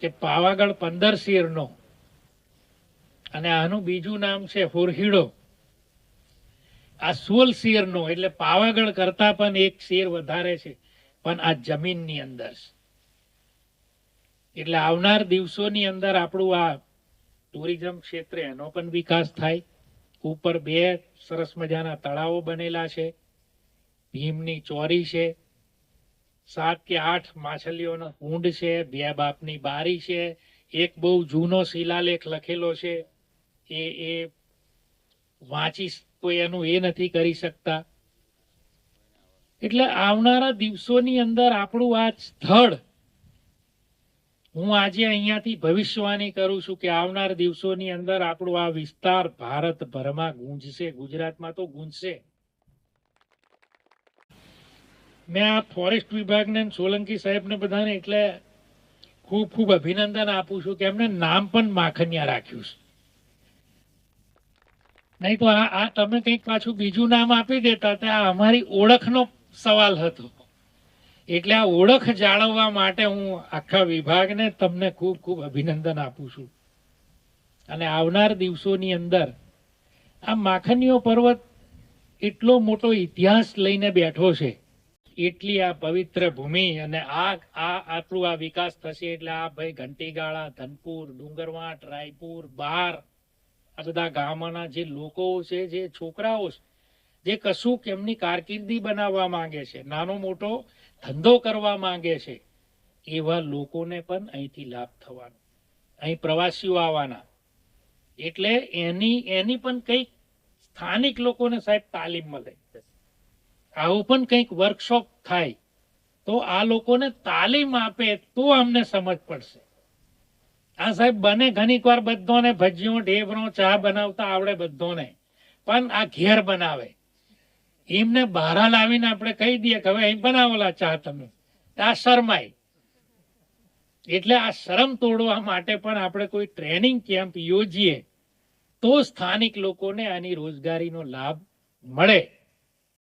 કે પાવાગઢ 15 શેરનો અને આનું બીજું નામ છે હુરહીડો. આ 16 શેરનો, એટલે પાવાગઢ કરતા પણ 1 શેર વધારે છે, પણ આ જમીનની અંદર છે. એટલે આવનાર દિવસોની અંદર આપણું આ ટુરિઝમ ક્ષેત્રે એનો પણ વિકાસ થાય. ઉપર 2 સરસ મજાના તળાવો બનેલા છે, ભીમની ચોરી છે, 7 કે 8 માછલીઓનો કુંડ છે, 2 બાપની બારી છે, એક બહુ જૂનો શિલાલેખ લખેલો છે, એ વાંચી કોઈ એનું એ નથી કરી શકતા. એટલે આવનારા દિવસોની અંદર આપણું આ સ્થળ, હું આજે અહીંયાથી ભવિષ્યવાણી કરું છું કે આવનાર દિવસોની અંદર આપણું આ વિસ્તાર ભારતભરમાં ગુંજશે, ગુજરાતમાં તો ગુંજશે. મેં આ ફોરેસ્ટ વિભાગને, સોલંકી સાહેબને બધાને એટલે ખૂબ ખૂબ અભિનંદન આપું છું કે એમને નામ પણ માખનિયા રાખ્યું છે. નહીં તો આ તમે કંઈક પાછું બીજું નામ આપી દેતા, ત્યાં અમારી ઓળખનો સવાલ હતો. એટલે આ ઓળખ જાળવવા માટે હું આખા વિભાગને તમને ખૂબ ખૂબ અભિનંદન આપું છું. અને આવનાર દિવસોની અંદર આ માખણીયો પર્વત એટલો મોટો ઇતિહાસ લઈને બેઠો છે, એટલી આ પવિત્ર ભૂમિ, અને આટલું આ વિકાસ થશે એટલે આ ભાઈ ઘંટીગાળા, ધનપુર, ડુંગરવાટ, રાયપુર, બાર, આ બધા ગામોના જે લોકો છે, જે છોકરાઓ છે, જે કશુંક એમની કારકિર્દી બનાવવા માંગે છે, નાનો મોટો ધંધો કરવા માંગે છે, એવા લોકોને પણ અહીંથી લાભ થવાનો. અહીં પ્રવાસીઓ આવવાના, એટલે એની પણ કંઈક સ્થાનિક લોકોને સાહેબ તાલીમ મળે. આવું પણ કંઈક વર્કશોપ થાય તો આ લોકોને તાલીમ આપે તો અમને સમજ પડશે. આ સાહેબ બને ઘણીક વાર બધાને ભજીયો, ઢેબરો, ચા બનાવતા આવડે બધાને, પણ આ ઘેર બનાવે. એમને બહાર લાવીને આપણે કહી દઈએ કે હવે અહીં બનાવેલા ચા તમે, આ શરમાય. એટલે આ શરમ તોડવા માટે પણ આપણે કોઈ ટ્રેનિંગ કેમ્પ યોજીએ તો સ્થાનિક લોકોને આની રોજગારીનો લાભ મળે.